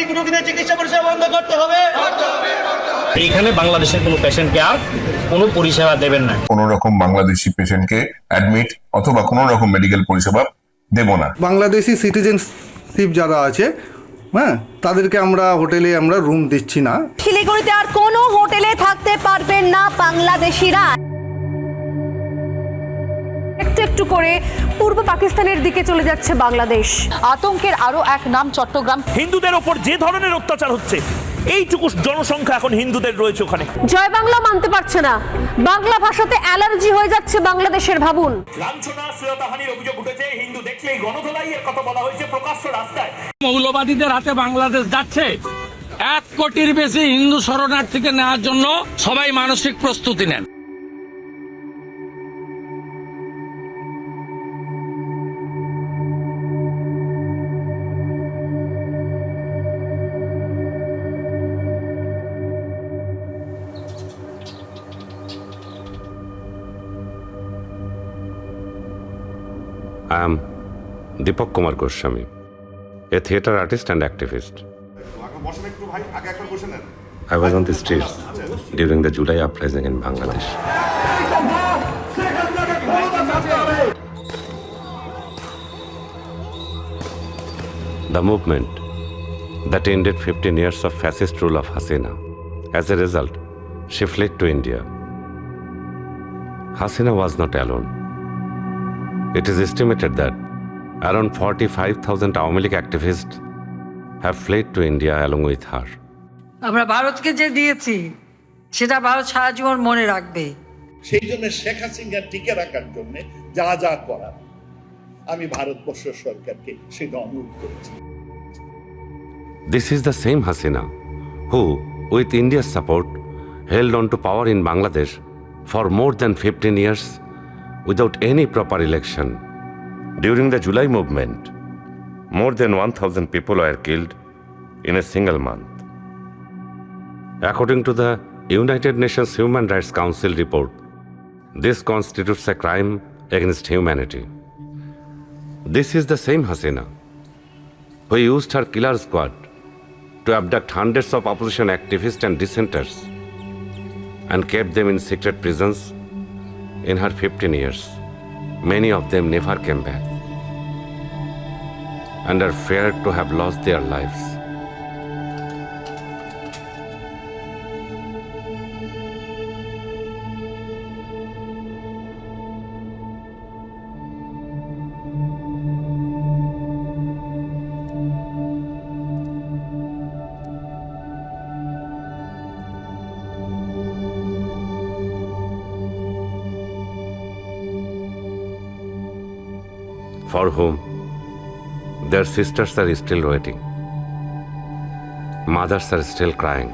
অত্যাধুনিক রোগীদের চিকিৎসা পরিষেবা বন্ধ করতে হবে। এইখানে বাংলাদেশের কোনো পেশেন্টকে আর কোনো পরিষেবা দেবেন না। কোনো রকম বাংলাদেশি পেশেন্টকে অ্যাডমিট অথবা কোনো রকম মেডিকেল পরিষেবা দেব না। বাংলাদেশি সিটিজেনশিপ যারা আছে, হ্যাঁ, তাদেরকে আমরা হোটেলে আমরা রুম দিচ্ছি না। শিলিগুড়িতে আর কোনো হোটেলে থাকতে পারবেন না বাংলাদেশিরা। একটু একটু করে পূর্ব পাকিস্তানের দিকে চলে যাচ্ছে বাংলাদেশ। আতঙ্কের আরো এক নাম চট্টগ্রাম। হিন্দুদের ওপর যে ধরনের অত্যাচার হচ্ছে, এইটুকু জনসংখ্যা এখন হিন্দুদের রয়েছে ওখানে। জয় বাংলা মানতে পারছে না, বাংলা ভাষাতে অ্যালার্জি হয়ে যাচ্ছে বাংলাদেশের। ভাবুন, লাঞ্ছনা শ্লীলতাহানির অভিযোগ উঠেছে। হিন্দু দেখলেই গণধোলাইয়ের কথা বলা হয়েছে প্রকাশ্য রাস্তায়। মৌলবাদীদের হাতে বাংলাদেশ যাচ্ছে। 1 কোটির বেশি হিন্দু শরণার্থীকে নেওয়ার জন্য সবাই মানসিক প্রস্তুতি নেন। I am Deepak Kumar Goswami, a theatre artist and activist. I was on the streets during the July uprising in Bangladesh. The movement that ended 15 years of fascist rule of Hasina. As a result, she fled to India. Hasina was not alone. It is estimated that around 45,000 Awami League activists have fled to India along with her. আমরা ভারতকে যে দিয়েছি সেটা ভারত সারা জীবন মনে রাখবে। সেই জন্য শেখ হাসিনা টিকে রাখার জন্য যা যা করার আমি ভারতবর্ষ সরকারকে সেটা অনুরোধ করেছি। This is the same Hasina who, with India's support, held on to power in Bangladesh for more than 15 years without any proper election. During the July movement, more than 1,000 people were killed in a single month. According to the United Nations Human Rights Council report, this constitutes a crime against humanity. This is the same Hasina who used her killer squad to abduct hundreds of opposition activists and dissenters and kept them in secret prisons. In her 15 years, many of them never came back and are feared to have lost their lives. For whom their sisters are still waiting. Mothers are still crying.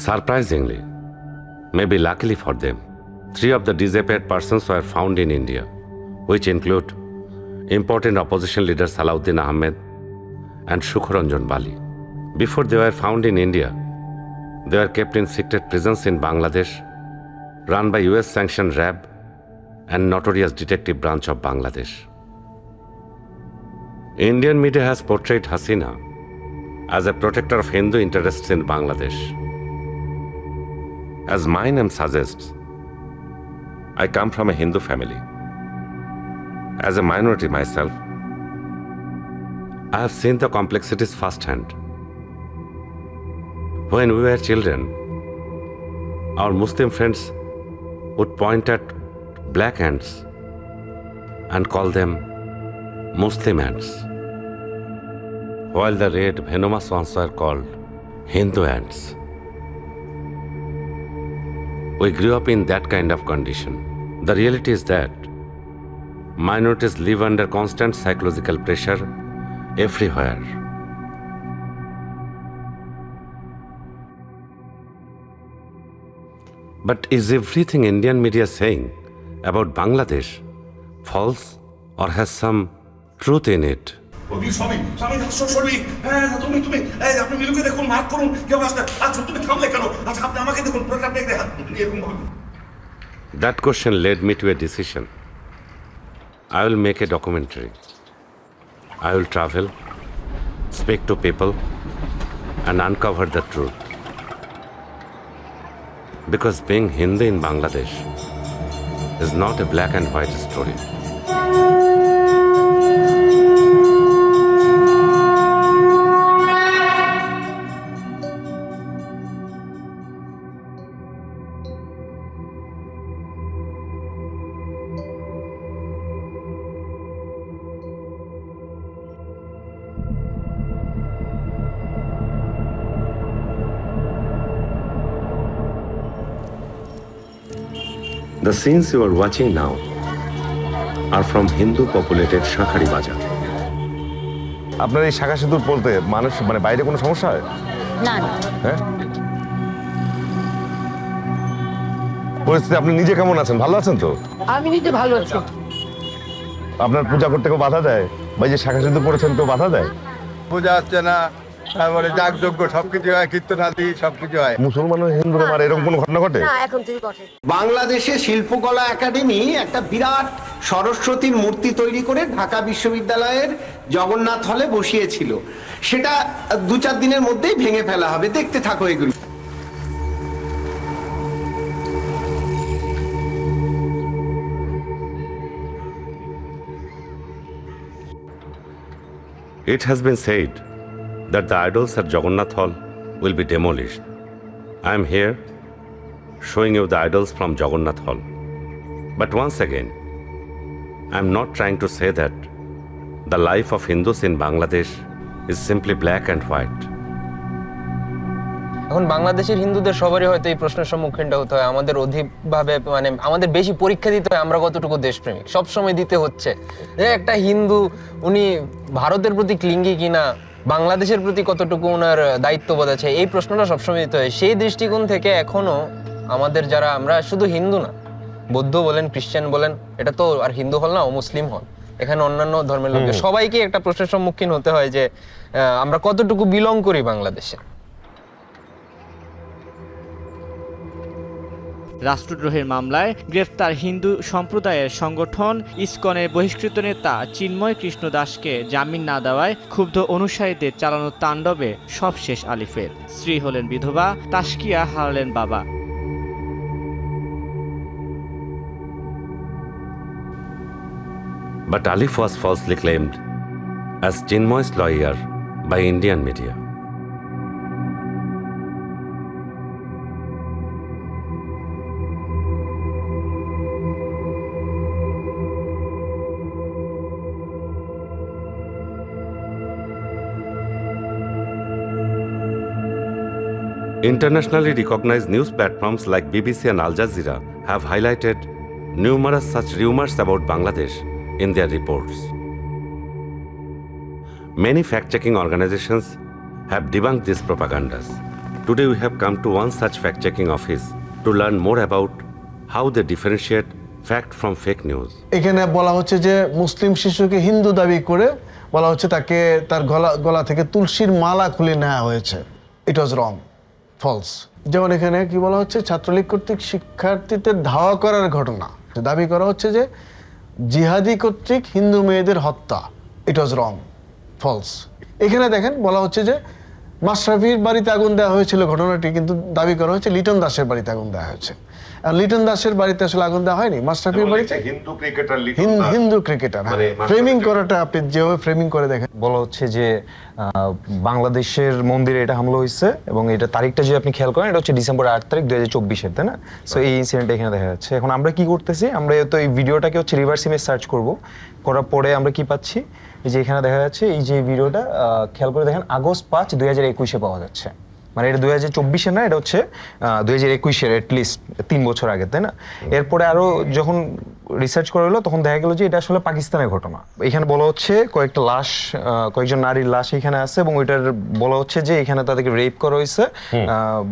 Surprisingly, maybe luckily for them, 3 of the disappeared persons were found in India, which include important opposition leader Salahuddin Ahmed and Shukharanjan Bali. Before they were found in India, they were kept in secret prisons in Bangladesh, run by US-sanctioned RAB and notorious detective branch of Bangladesh. Indian media has portrayed Hasina as a protector of Hindu interests in Bangladesh. As my name suggests, I come from a Hindu family. As a minority myself, I have seen the complexities firsthand. When we were children, our Muslim friends would point at black ants and call them Muslim ants, while the red venomous ones were called Hindu ants. We grew up in that kind of condition. The reality is that minorities live under constant psychological pressure everywhere. But is everything Indian media saying about Bangladesh false or has some truth in it? স্বামী স্বামী স্বামী, হ্যাঁ তুমি তুমি এই আপনি মিলুকে দেখুন, মাফ করুন, কেউ আসতে, আচ্ছা তুমি থামলে কেন, আচ্ছা আপনি আমাকে দেখুন, প্রোগ্রাম দেখে এরকম ভাবে। That question led me to a decision. I will make a documentary. I will travel, speak to people, and uncover the truth. Because being Hindu in Bangladesh is not a black and white story. The scenes you are watching now are from Hindu populated Shakhari Bazaar. আপনার এই শাখা সিঁদুর বলতে মানুষ মানে বাইরে কোনো সমস্যা হয়? না না, হ্যাঁ, পরিস্থিতি আপনি নিজে কেমন আছেন? ভালো আছেন তো? আমি নিজে ভালো আছি। আপনার পূজা করতে কেউ বাধা দেয়? বা এই যে শাখা সিঁদুর পড়েছেন কেউ বাধা দেয়? পূজা হচ্ছে না, তারপরে যাগযজ্ঞ সবকিছু হয়, কীর্তনাদি সবকিছু হয়। মুসলমান ও হিন্দুরা মারে এরকম কোনো ঘটনা ঘটে? না, এখন থেকে ঘটে। বাংলাদেশে শিল্পকলা একাডেমি একটা বিরাট সরস্বতীর মূর্তি তৈরি করে ঢাকা বিশ্ববিদ্যালয়ের জগন্নাথ হলে বসিয়েছিল। সেটা 2-4 দিনের মধ্যেই ভেঙে ফেলা হবে, দেখতে থাকো এগুলো। It has been said that the idols at Jagannath Hall will be demolished. I am here showing you the idols from Jagannath Hall. But once again, I am not trying to say that the life of Hindus in Bangladesh is simply black and white. এখন বাংলাদেশের হিন্দুদের সবারই হয়তো এই প্রশ্নের সম্মুখীনটা হতে হয়, আমাদের অধিকভাবে মানে আমাদের বেশি পরীক্ষা দিতে হয় আমরা কতটুকু দেশপ্রেমিক, সবসময় দিতে হচ্ছে যে একটা হিন্দু উনি ভারতের প্রতি ক্লিঙ্গি কিনা, বাংলাদেশের প্রতি কতটুকু ওনার দায়িত্ববোধ আছে, এই প্রশ্নটা সবসময় দিতে হয়। সেই দৃষ্টিকোণ থেকে এখনো আমাদের যারা, আমরা শুধু হিন্দু না, বৌদ্ধ বলেন, খ্রিস্টান বলেন, এটা তো আর হিন্দু হল না, ও মুসলিম হল, এখানে অন্যান্য ধর্মের লোকদের সবাইকে একটা প্রশ্নের সম্মুখীন হতে হয় যে আমরা কতটুকু বিলং করি বাংলাদেশে। রাষ্ট্রদ্রোহের মামলায় গ্রেফতার হিন্দু সম্প্রদায়ের সংগঠন ইসকনের বহিষ্কৃত নেতা চিন্ময় কৃষ্ণ দাসকে জামিন না দেওয়ায় ক্ষুব্ধ অনুসারীদের চালানো তাণ্ডবে সব শেষ আলিফের। স্ত্রী হলেন বিধবা, তাসকিয়া হারালেন বাবা। But Alif was falsely claimed as Chinmoy's lawyer by Indian media. Internationally recognized news platforms like BBC and Al Jazeera have highlighted numerous such rumors about Bangladesh in their reports. Many fact-checking organizations have debunked these propagandas. Today we have come to one such fact-checking office to learn more about how they differentiate fact from fake news. এখানে বলা হচ্ছে যে মুসলিম শিশুকে হিন্দু দাবি করে বলা হচ্ছে তাকে তার গলা থেকে তুলসীর মালা খুলে নেওয়া হয়েছে। ইট ওয়াজ রং, ফলস। যেমন এখানে কি বলা হচ্ছে, ছাত্রলীগ কর্তৃক শিক্ষার্থীদের ধাওয়া করার ঘটনা, দাবি করা হচ্ছে যে জিহাদি কর্তৃক হিন্দু মেয়েদের হত্যা। ইট ওয়াজ রং, ফলস। এখানে দেখেন বলা হচ্ছে যে মাশরাফির বাড়িতে আগুন দেওয়া হয়েছিল ঘটনাটি, কিন্তু দাবি করা হচ্ছে লিটন দাসের বাড়িতে আগুন দেওয়া হয়েছে। আর লিটন দাসের বাড়িতে আসলে আগুন দেওয়া হয়নি, মাশরাফির বাড়িতে। হিন্দু ক্রিকেটার, ফ্রেমিং করাটা আপনি যেভাবে ফ্রেমিং করে দেখেন। বলা হচ্ছে যে বাংলাদেশের মন্দিরে এটা হামলা হয়েছে এবং এটা তারিখটা যদি আপনি খেয়াল করেন, এটা হচ্ছে ডিসেম্বর 8 তারিখ 2024-এর, তাই না? সো এই ইনসিডেন্টটা এখানে দেখা যাচ্ছে। এখন আমরা কি করতেছি, আমরা তো এই ভিডিওটাকে হচ্ছে রিভার্স ইমেজ সার্চ করব, করার পরে আমরা কি পাচ্ছি, এই যে এখানে দেখা যাচ্ছে এই যে ভিডিওটা খেয়াল করে দেখেন, আগস্ট 5, 2021-এ পাওয়া যাচ্ছে। মানে এটা 2024-এর না, এটা হচ্ছে 2021-এর, অ্যাটলিস্ট 3 বছর আগে, তাই না? এরপরে আরো যখন রিসার্চ করা হলো, তখন দেখা গেল যে এটা আসলে পাকিস্তানের ঘটনা। এখানে বলা হচ্ছে কয়েকটা লাশ, কয়েকজন নারীর লাশ এখানে আছে, এবং ওইটার বলা হচ্ছে যে এখানে তাদেরকে রেপ করা হয়েছে,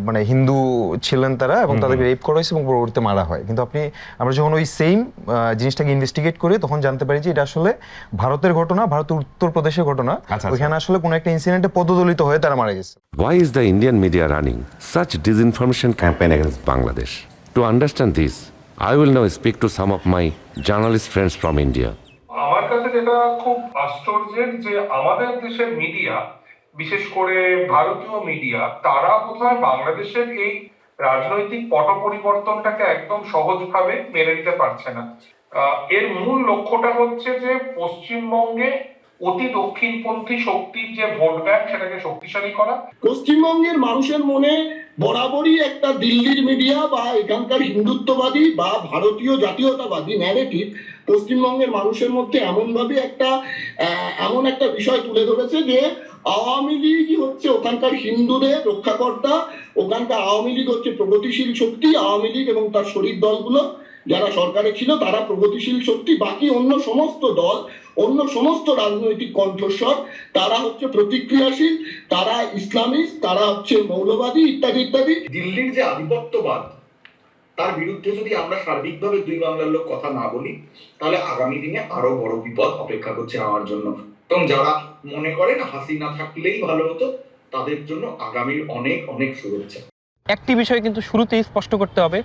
মানে হিন্দু ছিলেন তারা, এবং তাদেরকে রেপ করা হয়েছে এবং পরবর্তীতে মারা হয়। কিন্তু আমরা যখন ওই সেম জিনিসটাকে ইনভেস্টিগেট করি, তখন জানতে পারি যে এটা আসলে ভারতের ঘটনা, ভারতের উত্তরপ্রদেশের ঘটনা। ওইখানে আসলে কোনো একটা ইনসিডেন্টে পদদলিত হয়ে তারা মারা গেছে। Why is the Indian media running such disinformation campaign against Bangladesh? To understand this, I will now speak to some of my journalist friends from India. আমার কাছে যেটা খুব আশ্চর্যের যে আমাদের দেশের মিডিয়া, বিশেষ করে ভারতীয় মিডিয়া, তারা বোধহয় বাংলাদেশের এই রাজনৈতিক পট পরিবর্তনটাকে একদম সহজভাবে মেনে নিতে পারছে না। এর মূল লক্ষ্যটা হচ্ছে যে পশ্চিমবঙ্গে অতি দক্ষিণপন্থী শক্তির যে ভোট ব্যাংক সেটাকে শক্তিশালী করা। পশ্চিমবঙ্গের মানুষের মনে বরাবরই একটা দিল্লির মিডিয়া বা এখানকার হিন্দুত্ববাদী বা ভারতীয় জাতীয়তাবাদী ন্যারেটিভ পশ্চিমবঙ্গের মানুষের মধ্যে এমন একটা বিষয় তুলে ধরেছে যে আওয়ামী লীগই হচ্ছে ওখানকার হিন্দুদের রক্ষাকর্তা, ওখানকার আওয়ামী লীগ হচ্ছে প্রগতিশীল শক্তি, আওয়ামী লীগ এবং তার শরিক দলগুলো যারা সরকারে ছিল তারা প্রগতিশীল শক্তি, বাকি অন্য সমস্ত দল, অন্য সমস্ত রাজনৈতিক কণ্ঠস্বর তারা হচ্ছে প্রতিক্রিয়াশীল, তারা ইসলামিস্ট, তারা হচ্ছে মৌলবাদী ইত্যাদি ইত্যাদি। দিল্লির যে আধিপত্যবাদ তার বিরুদ্ধে যদি আমরা সার্বিকভাবে দুই বাংলার লোক কথা না বলি, তাহলে আগামী দিনে আরো বড় বিপদ অপেক্ষা করছে আমার জন্য। এবং যারা মনে করেন হাসিনা থাকলেই ভালো হতো, তাদের জন্য আগামীর অনেক অনেক শুভেচ্ছা। একটি বিষয় কিন্তু শুরুতেই স্পষ্ট করতে হবে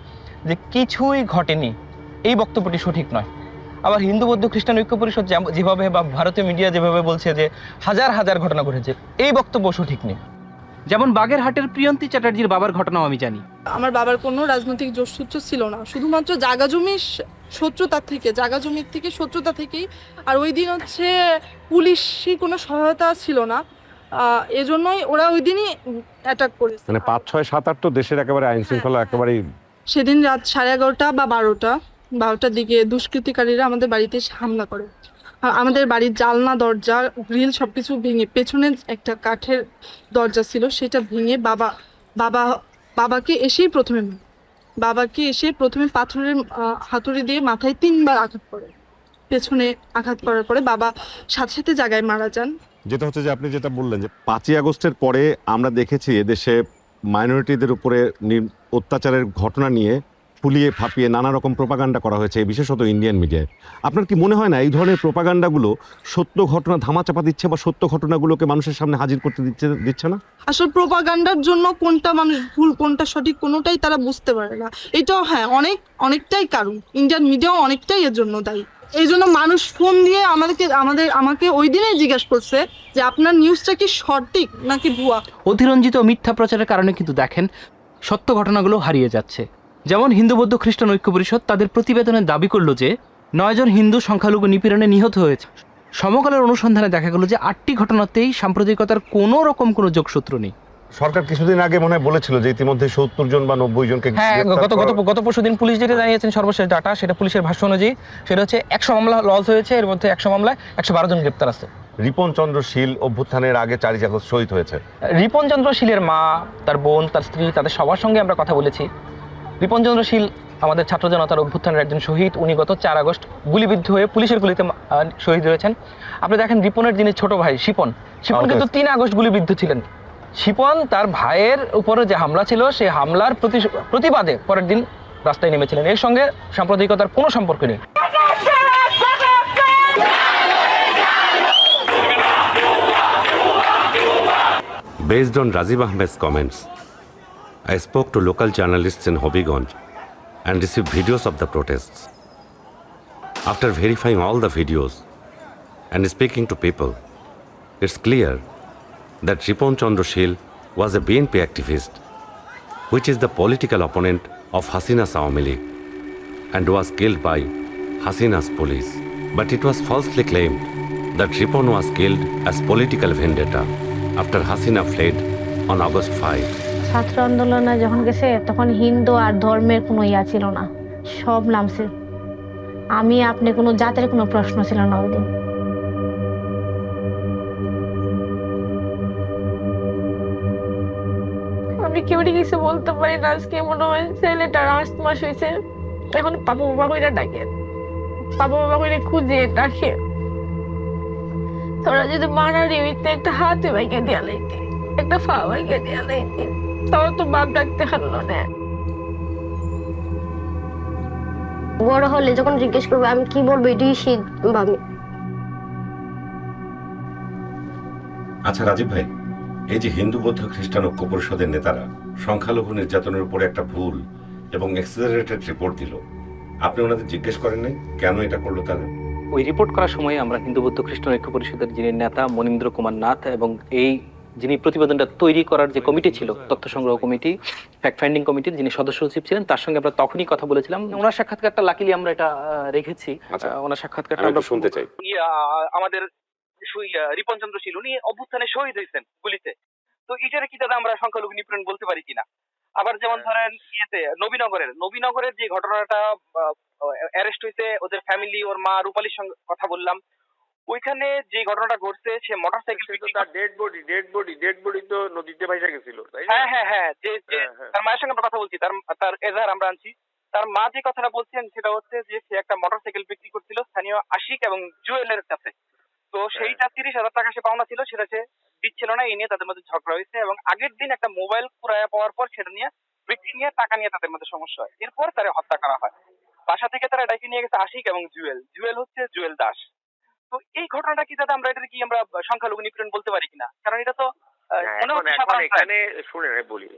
যে কিছুই ঘটেনি, এই বক্তব্যটি সঠিক নয়। আবার হিন্দু বৌদ্ধ খ্রিস্টান ঐক্য পরিষদ যেভাবে বা ভারতীয় মিডিয়া যেভাবে বলছে যে হাজার হাজার ঘটনা ঘটেছে, এই বক্তব্য সঠিক নেই। যেমন বাগেরহাটের প্রিয়ন্তী চ্যাটার্জির বাবার ঘটনাও আমি জানি। আমার বাবার কোনো রাজনৈতিক যোগসূত্র ছিল না, শুধুমাত্র জাগা জমির শত্রুতা থেকেই। আর ওই দিন হচ্ছে পুলিশি কোনো সহায়তা ছিল না, এজন্যই ওরা ওই দিনই অ্যাটাক করেছে। মানে 5, 6, 7, 8 তো দেশের একেবারে আইন শৃঙ্খলা একেবারেই। সেদিন রাত 11:30 বা 12টার দিকে দুষ্কৃতিকারীরা আমাদের বাড়িতে হামলা করে। আমাদের বাড়ির জানলা দরজা গ্রিল সবকিছু ভেঙে, পেছনে একটা কাঠের দরজা ছিল সেটা ভেঙে বাবাকে এসে প্রথমে পাথরের হাতুড়ি দিয়ে মাথায় 3বার আঘাত করে, পেছনে আঘাত করার পরে বাবা সাথে সাথে জায়গায় মারা যান। যেটা হচ্ছে যে আপনি যেটা বললেন যে 5ই আগস্টের পরে আমরা দেখেছি এদেশে মাইনরিটিদের উপরে অত্যাচারের ঘটনা নিয়ে ফুলিয়ে ফাঁপিয়ে নানা রকম প্রোপাগান্ডা করা হয়েছে, বিশেষত ইন্ডিয়ান মিডিয়ায়। আপনার কি মনে হয় না এই ধরনের প্রোপাগান্ডাগুলো সত্য ঘটনা ধামাচাপা দিচ্ছে বা সত্য ঘটনাগুলোকে মানুষের সামনে হাজির করতে দিচ্ছে না? আসলে প্রোপাগান্ডার জন্য কোনটা মানুষ ভুল কোনটা সঠিক কোনোটাই তারা বুঝতে পারে না। এটাও হ্যাঁ অনেকটাই কারণ, ইন্ডিয়ান মিডিয়াও অনেকটাই এর জন্য দায়ী। এই জন্য মানুষ ফোন দিয়ে আমাকে ওই দিনেই জিজ্ঞাসা করছে যে আপনার নিউজটা কি সঠিক নাকি ভুয়া। অতিরঞ্জিত মিথ্যা প্রচারের কারণে কিন্তু দেখেন সত্য ঘটনাগুলো হারিয়ে যাচ্ছে। যেমন হিন্দু বৌদ্ধ খ্রিস্টান ঐক্য পরিষদ তাদের প্রতিবেদনে দাবি করলো যে 9 জন হিন্দু সংখ্যালঘু নিপীড়নে নিহত হয়েছে। সমকালের অনুসন্ধানে দেখা গেল যে 8টি ঘটনাতেই সাম্প্রদায়িকতার কোনো রকম কোনো যোগসূত্র নেই। সরকার কিছুদিন আগে মনে হয় বলেছিল যে ইতিমধ্যে 70 জন বা 90 জনকে। হ্যাঁ, গত পরশুদিন পুলিশ যেটা জানিয়েছেন সর্বশেষ ডাটা, সেটা পুলিশের ভাষ্য অনুযায়ী সেটা হচ্ছে 100 মামলা লজ হয়েছে, এর মধ্যে 100 মামলায় 112 জন গ্রেপ্তার আছে। রিপন চন্দ্র শীল অভ্যুত্থানের আগে 4 আগস্ট শহীদ হয়েছে। রিপন চন্দ্র শীলের মা, তার বোন, তার স্ত্রী, তাদের সবার সঙ্গে আমরা কথা বলেছি। রিপন চন্দ্র শীল আমাদের ছাত্র জনতার অভ্যুত্থানের একজন শহীদ। উনি গত 4 আগস্ট গুলিবিদ্ধ হয়ে পুলিশের গুলিতে শহীদ হয়েছেন। আপনি দেখেন রিপনের যিনি ছোট ভাই শিপন কিন্তু 3 আগস্ট গুলিবিদ্ধ ছিলেন। শিপন তার ভাইয়ের উপরে যে হামলা ছিল সেই হামলার প্রতিবাদে পরের দিন রাস্তায় নেমেছিলেন। এর সঙ্গে সাম্প্রদায়িকতার কোনো সম্পর্ক নেই। Based on Razib Ahmed's comments, I spoke to local journalists in Hobbyganj and received videos of the protests. After verifying all the videos and speaking to people, it's clear that Ripon Chandra Shil was a BNP activist, which is the political opponent of Hasina's Awami League, and was killed by Hasina's police. But it was falsely claimed that Ripon was killed as political vendetta after Hasina fled on August 5. ছাত্র আন্দোলনে যখন গেছে তখন হিন্দু আর ধর্মের কোনো ইয়া ছিল না, সব নামছে। আমি আপনি কোনো জাতের কোনো প্রশ্ন ছিল না ওই দিন। আমি কেউরি কিছু বলতে পারি না। আজকে মনে হয় ছেলেটার 8 মাস হয়েছে, এখন পাপা বাবা কইরা ডাকে। বাবা বাবা করে খুঁজে রাখে, তোরা যদি মানারি হইতে একটা হাতে ভাইকে দিয়া লাইতে, একটা পা ভাইকে দিয়া লাইতে, তাও তো বাপ ডাকতে হারলো না। বড় হলে যখন জিজ্ঞেস করবে আমি কি বলবো, এটাই শিখবো আমি। আচ্ছা রাজীব ভাই, এই যে হিন্দু বৌদ্ধ খ্রিস্টান ঐক্য পরিষদের নেতারা সংখ্যালঘু নির্যাতনের উপরে একটা ভুল এবং এক্সেজারেটেড রিপোর্ট দিল, আপনি ওনাদের জিজ্ঞেস করেন নাই কেন এটা করলো তারা? ওই রিপোর্ট করার সময় আমরা হিন্দু বৌদ্ধ খ্রিস্টান ঐক্য পরিষদের যিনি নেতা মনীন্দ্র কুমার নাথ এবং এই যিনি প্রতিবেদনটা তৈরি করার যে কমিটি ছিল, তথ্য সংগ্রহ কমিটি, ফ্যাক্ট ফাইন্ডিং কমিটির যিনি সদস্য সচিব ছিলেন, তার সঙ্গে আমরা তখনই কথা বলেছিলাম। ওনার সাক্ষাৎকারটা লাকিলি আমরা এটা রেখেছি। ওনার সাক্ষাৎকারটা আমরা শুনতে চাই। আমাদের রিপন চন্দ্র শীল উনি অভ্যুত্থানে শহীদ হয়েছেন গুলিতে, তো এটারে কি দাদা আমরা সংখ্যালঘু নিপীড়ন বলতে পারি কিনা? আবার যেমন ধরেন নবীনগরের যে ঘটনাটা অ্যারেস্ট হয়েছে, ওদের ফ্যামিলি, ওর মা রূপালীর সঙ্গে কথা বললাম, ওইখানে যে ঘটনাটা ঘটছে সে মোটরসাইকেল ডেড বডি তো নদীতে ভাসা গেছিল। হ্যাঁ যে তার মায়ের সঙ্গে আমরা কথা বলছি, তার এজাহার আমরা আনছি। তার মা যে কথাটা বলছেন সেটা হচ্ছে যে সে একটা মোটরসাইকেল বিক্রি করছিল স্থানীয় আশিক এবং জুয়েলের কাছে, তো সেইটা 30,000 টাকা সে পাওনা ছিল, সেটা সে দিচ্ছিল না, এই নিয়ে তাদের মধ্যে ঝগড়া হয়েছে এবং আগের দিন একটা মোবাইল কুড়াইয়া পাওয়ার পর সেটা নিয়ে বিক্রি নিয়ে টাকা নিয়ে তাদের মধ্যে সমস্যা হয়, এরপর তারা হত্যা করা হয়। বাসা থেকে তারা ডাইকে নিয়ে গেছে আশিক এবং জুয়েল হচ্ছে জুয়েল দাস। তো এই ঘটনাটা কি দাদা আমরা এটা কি আমরা সংখ্যালঘু নিপীড়ন বলতে পারি কিনা? কারণ এটা তো এখানে শুনে বলি,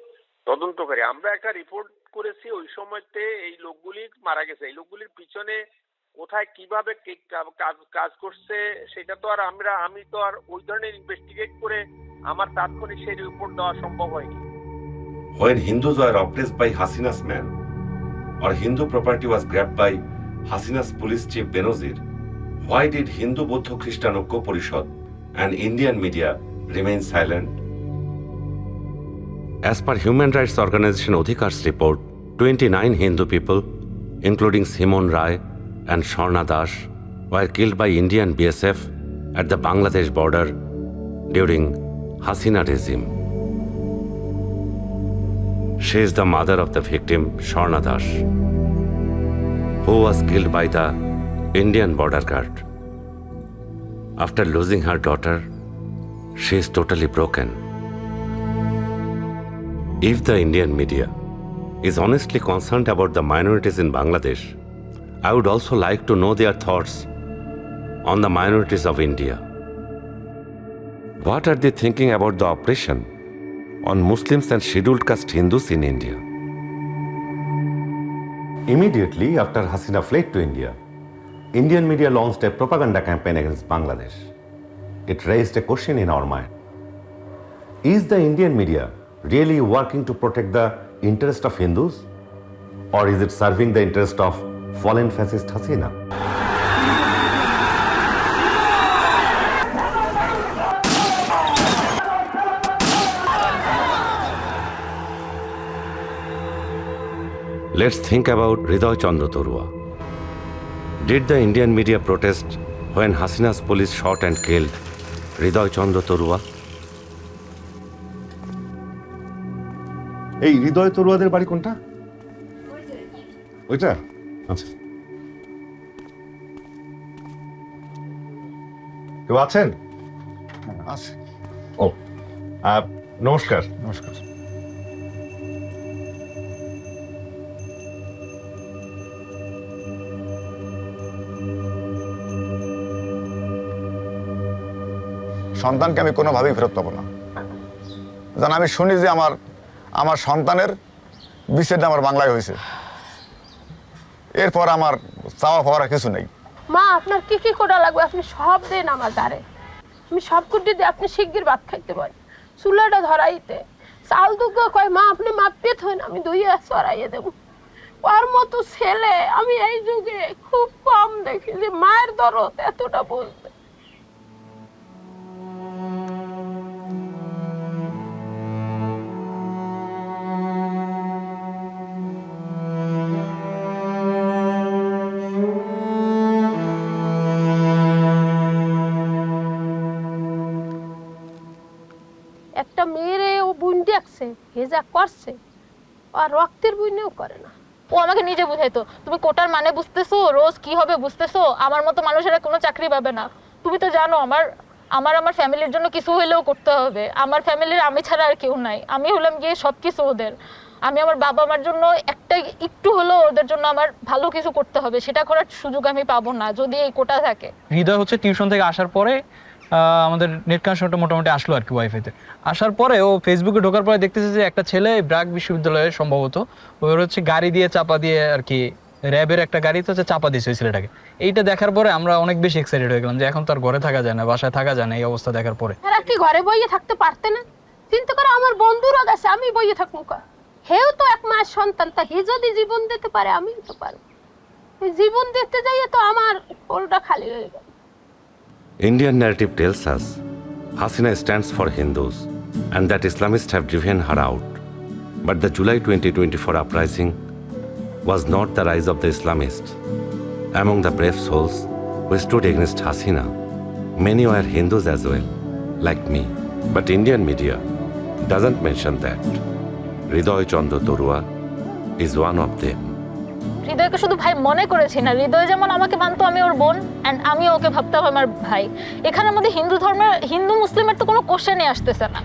তদন্তকারী আমরা একটা রিপোর্ট করেছি, ওই সময়তে এই লোকগুলি মারা গেছে, এই লোকগুলির পিছনে কোথায় কিভাবে কাজ করছে সেটা তো আর আমি তো আর ওই ধরনের ইনভেস্টিগেট করে আমার তাৎক্ষণিক সেই রিপোর্ট দেওয়া সম্ভব হয়নি। When Hindus were oppressed by Hasina's men, or Hindu property was grabbed by Hasina's police chief Benazir, why did Hindu Buddha Christian ঐক্য Porishad and Indian media remain silent? As per Human Rights Organization Odhikar's report, 29 Hindu people, including Simon Rai and Sharna Das, were killed by Indian BSF at the Bangladesh border during Hasina regime. She is the mother of the victim, Sharna Das, who was killed by the Indian border guard. After losing her daughter, she is totally broken. If the Indian media is honestly concerned about the minorities in Bangladesh, I would also like to know their thoughts on the minorities of India. What are they thinking about the oppression on Muslims and scheduled caste Hindus in India? Immediately after Hasina fled to India, Indian media launched a propaganda campaign against Bangladesh. It raised a question in our mind. Is the Indian media really working to protect the interest of Hindus? Or is it serving the interest of fallen fascist Hasina? Let's think about Hridoy Chandra Torua. Did the Indian media protest when Hasina's police shot and killed Hridoy Chandra Torua? এই হৃদয় তরুয়াদের বাড়ি কোনটা? ওইটা? আচ্ছা। কেউ আছেন? আছে। ও নমস্কার। নমস্কার। সন্তানকে আমি কোনোভাবেই ফেরত পাবো না। যেন আমি শুনি যে আমার সন্তানের বিচ্ছেদ আমার বাংলায় হয়েছে, এরপর আমার চাওয়া পাওয়ার কিছু নেই। মা আপনার কি কি করা লাগবে আপনি সব দেন আমার দ্বারে, আমি সব কুটি দিয়ে আপনি শিগগির ভাত খাইতে পারেন, চুলাটা ধরাইতে চাল দুগ্গ কয় মা আপনি মাপিয়ে থইন আমি ধুইয়ে চড়াইয়ে দেব। ওর মতো ছেলে আমি এই যুগে খুব কম দেখি যে মায়ের দরদ এতটা বলতে। একটা মেয়েরে ও বুন দেখছে হেজা করছে আর রক্তের বুনেও করে না, ও আমাকে নিজে বুঝাইতো, তুমি কোটার মানে বুঝতেছো, রোজ কি হবে বুঝতেছো, আমার মতো মানুষেরা কোনো চাকরি পাবে না। তুমি তো জানো আমার ফ্যামিলির জন্য কিছু হইলেও করতে হবে, আমার ফ্যামিলির আমি ছাড়া আর কেউ নাই, আমি হলাম গিয়ে সব কিছু ওদের। আমি আমার বাবা মার জন্য একটা একটু হলেও ওদের জন্য আমার ভালো কিছু করতে হবে, সেটা করার সুযোগ আমি পাবো না যদি এই কোটা থাকে। হৃদয় হচ্ছে টিউশন থেকে আসার পরে আমাদের নেট কানেকশনটা মোটামুটি আসলো আর কি ওয়াইফাইতে। আসার পরে ও ফেসবুকে ঢোকার পরে দেখতেছে যে একটা ছেলে ব্র্যাক বিশ্ববিদ্যালয়ে সম্ভবত ওর হচ্ছে গাড়ি দিয়ে চাপা দিয়ে আর কি, র্যাবের একটা গাড়িতে হচ্ছে চাপা দিয়েছে ওই ছেলেটাকে। এইটা দেখার পরে আমরা অনেক বেশি এক্সাইটেড হয়ে গেলাম যে এখন তো আর ঘরে থাকা যায় না, বাসায় থাকা যায় না এই অবস্থা দেখার পরে। এরা কি ঘরে বইয়ে থাকতে পারতে না? চিন্তা করো, আমার বন্ধুরা গেছে, আমি বইয়ে থাকবো কা? হেও তো এক মাস সন্তান, তা হে যদি জীবন দিতে পারে আমি তো পারবো। এই জীবন দিতে যাইয়ে তো আমার ওলটা খালি হয়ে গেল। Indian narrative tells us Hasina stands for Hindus and that Islamists have driven her out. But the July 2024 uprising was not the rise of the Islamists. Among the brave souls who stood against Hasina, many were Hindus as well, like me. But Indian media doesn't mention that. Hridoy Chandra Torua is one of them. হৃদয়কে শুধু ভাই মনে করেছি না, হৃদয় যেমন আমাকে মানতো আমি ওর বোন, অ্যান্ড আমি ওকে ভাবতাম আমার ভাই। এখানের মধ্যে হিন্দু মুসলিমের তো কোনো কোশ্চেনই আসতেছে না।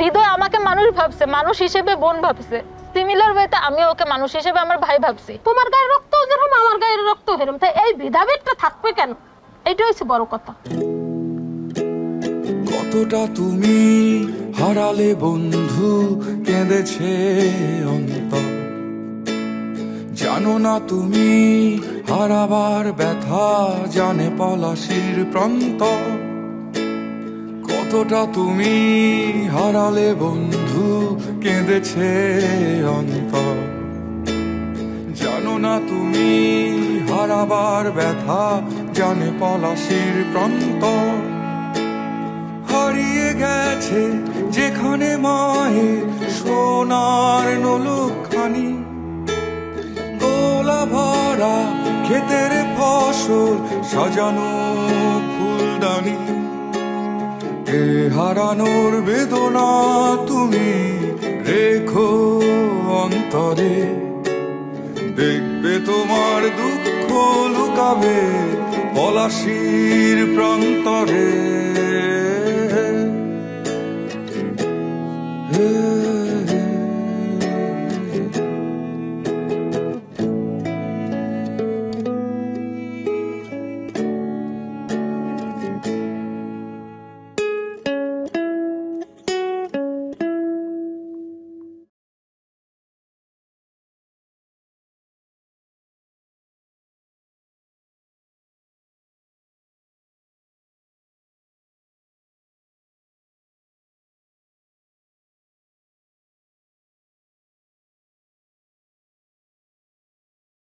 হৃদয় আমাকে মানুষ ভাবছে, মানুষ হিসেবে বোন ভাবছে, সিমিলার ওয়েতে আমি ওকে মানুষ হিসেবে আমার ভাই ভাবছি। তোমার গায়ের রক্ত যেরকম আমার গায়ের রক্ত হেরম, তাই এই ভেদাভেদটা থাকবে কেন? এইটা হচ্ছে বড় কথা। কতটা তুমি হারালে বন্ধু, কেঁদেছে অন্তর, জানো না তুমি হারাবার ব্যথা, জানে পলাশির প্রান্ত। কতটা তুমি হারালে বন্ধু, কেঁদেছে অন্তর, জানো না তুমি হারাবার ব্যথা, জানে পলাশির প্রান্ত। হারিয়ে গেছে যেখানে মায়ের সোনার নোলখানি, গোলা ভরা ক্ষেতের ফসল, সাজানো ফুলদানি। এ হারানোর বেদনা তুমি রেখো অন্তরে, দেখবে তোমার দুঃখ লুকাবে পলাশির প্রান্তরে।